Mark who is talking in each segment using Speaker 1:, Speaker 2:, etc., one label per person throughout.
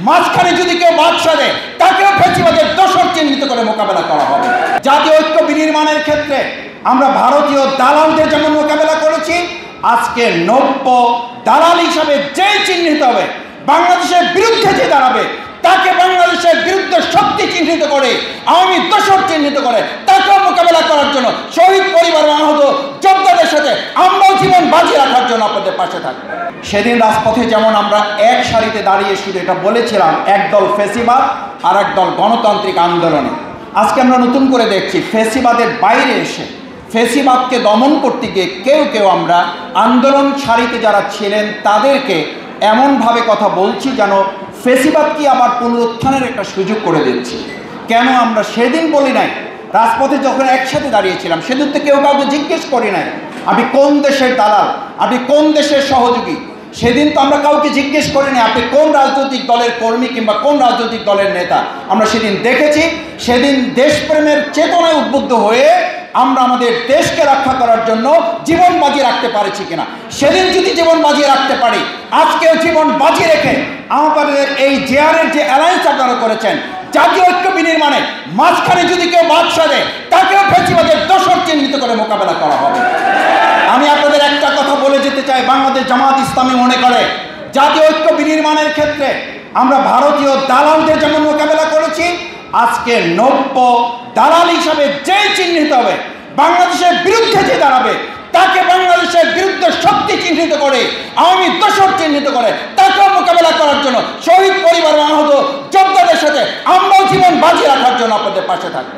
Speaker 1: মাঝখানে যদি কেউ বাদশা দেয় তাকেও ফ্যাসিবাদের দোষর চিহ্নিত করে মোকাবেলা করা হবে। জাতীয় ঐক্য বিনির্মাণের ক্ষেত্রে আমরা ভারতীয় দালালদের যেমন মোকাবেলা করেছি, আজকে নব্য দালাল হিসাবে যে চিহ্নিত হবে, বাংলাদেশের বিরুদ্ধে যে দাঁড়াবে, তাকে বাংলাদেশের বিরুদ্ধে শক্তি চিহ্নিত করে, আওয়ামী দোষর চিহ্নিত করে, তাকেও মোকাবেলা করার জন্য শহীদ পরিবার আহত যোদ্ধাদের সাথে আমরাও জীবন বাজি রাখার জন্য আপনাদের পাশে থাকবো। সেদিন রাজপথে যেমন আমরা এক সারিতে দাঁড়িয়ে শুধু এটা বলেছিলাম, একদল ফ্যাসিবাদ আর একদল গণতান্ত্রিক আন্দোলনে, আজকে আমরা নতুন করে দেখছি ফ্যাসিবাদের বাইরে এসে ফ্যাসিবাদকে দমন করতে গিয়ে কেউ কেউ আমরা আন্দোলন সারিতে যারা ছিলেন তাদেরকে এমনভাবে কথা বলছি যেন ফ্যাসিবাদকে আবার পুনরুত্থানের একটা সুযোগ করে দিচ্ছি। কেন আমরা সেদিন বলি নাই? রাজপথে যখন একসাথে দাঁড়িয়েছিলাম সেদিন তো কেউ কাউকে জিজ্ঞেস করি নাই আপনি কোন দেশের দালাল, আপনি কোন দেশের সহযোগী। সেদিন তো আমরা কাউকে জিজ্ঞেস করি নাই আপনি কোন রাজনৈতিক দলের কর্মী কিংবা কোন রাজনৈতিক দলের নেতা। আমরা সেদিন দেখেছি, সেদিন দেশপ্রেমের চেতনায় উদ্বুদ্ধ হয়ে আমরা আমাদের দেশকে রক্ষা করার জন্য জীবন বাজি রাখতে পারছি কিনা। সেদিন যদি জীবন বাজি রাখতে পারি, আজকেও জীবন বাজি রেখে আমাদের এই জেআরের যে অ্যালায়েন্স আপনারা করেছেন, জাতীয় ঐক্য বিনির্মাণে মাঝখানে যদি কেউ বাদশা দেয় তাকেও ফ্যাসিবাদের দোষর চিহ্নিত করে মোকাবেলা করা হবে। আমি আপনাদের একটা কথা বলে যেতে চাই, বাংলাদেশ জামাত ইসলামী মনে করে জাতীয় ঐক্য বিনির্মাণের ক্ষেত্রে আমরা ভারতীয় দালালদের যেমন মোকাবেলা করেছি, আজকে নব্য দালাল হিসাবে যে চিহ্নিত হবে, বাংলাদেশের বিরুদ্ধে যে দাঁড়াবে, তাকে বাংলাদেশের বিরুদ্ধে শক্তি চিহ্নিত করে, আওয়ামী দোষর চিহ্নিত করে, তাকেও মোকাবেলা করার জন্য শহীদ পরিবার আহত যোদ্ধাদের সাথে আমরাও জীবন বাজি রাখার জন্য আপনাদের পাশে থাকবো।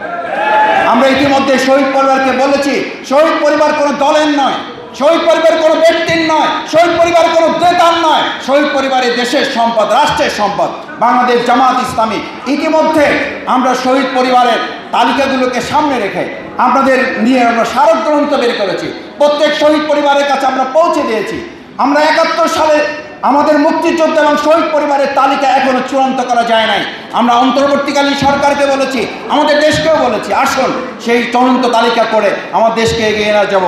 Speaker 1: আমরা ইতিমধ্যে শহীদ পরিবারকে বলেছি, শহীদ পরিবার কোনো দলের নয়, শহীদ পরিবার কোনো ব্যক্তির নয়, শহীদ পরিবার কোনো নেতার নয়, শহীদ পরিবারের দেশের সম্পদ, রাষ্ট্রের সম্পদ। বাংলাদেশ জামাত ইসলামী ইতিমধ্যে আমরা শহীদ পরিবারের তালিকাগুলোকে সামনে রেখে আপনাদের নিয়ে আমরা স্মারকগ্রন্থ বের করেছি, প্রত্যেক শহীদ পরিবারের কাছে আমরা পৌঁছে দিয়েছি। আমরা 71 সালে আমাদের মুক্তিযোদ্ধা এবং শহীদ পরিবারের তালিকা এখনো চূড়ান্ত করা যায় নাই। আমরা অন্তর্বর্তীকালীন সরকারকে বলেছি, আমাদের দেশকেও বলেছি, আসুন সেই চূড়ান্ত তালিকা করে আমার দেশকে এগিয়ে নিয়ে যাব।